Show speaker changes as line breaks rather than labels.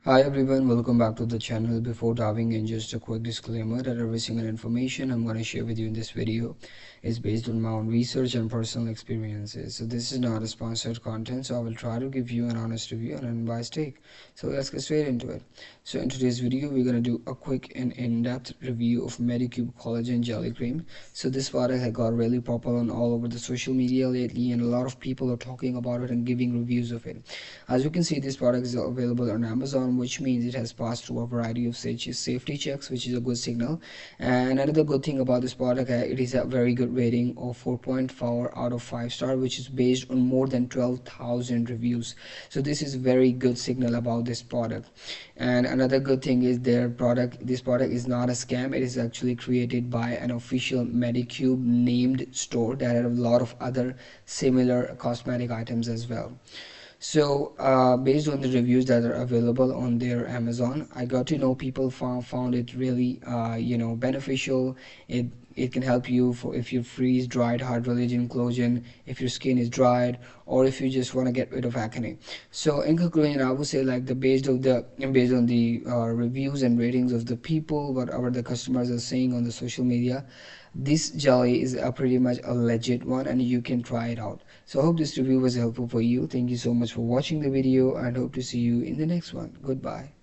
Hi everyone, welcome back to the channel. Before diving in, just a quick disclaimer that every single information I'm going to share with you in this video is based on my own research and personal experiences. So this is not a sponsored content, so I will try to give you an honest review and unbiased take. So let's get straight into it. So in today's video, we're going to do a quick and in-depth review of Medicube Collagen Jelly Cream. So this product has got really popular on all over the social media lately, and a lot of people are talking about it and giving reviews of it. As you can see, this product is available on Amazon, which means it has passed through a variety of safety checks, which is a good signal. And another good thing about this product, it is a very good rating of 4.4 out of 5 star, which is based on more than 12,000 reviews. So this is a very good signal about this product. And another good thing is this product is not a scam. It is actually created by an official Medicube named store that had a lot of other similar cosmetic items as well. So based on the reviews that are available on their Amazon, I got to know people found it really beneficial. It can help you for if you freeze dried hard religion collagen, if your skin is dried, or if you just want to get rid of acne. So in conclusion, I would say like based on the reviews and ratings of the people, whatever the customers are saying on the social media, this jelly is pretty much a legit one, and you can try it out. So I hope this review was helpful for you. Thank you so much for watching the video, and hope to see you in the next one. Goodbye.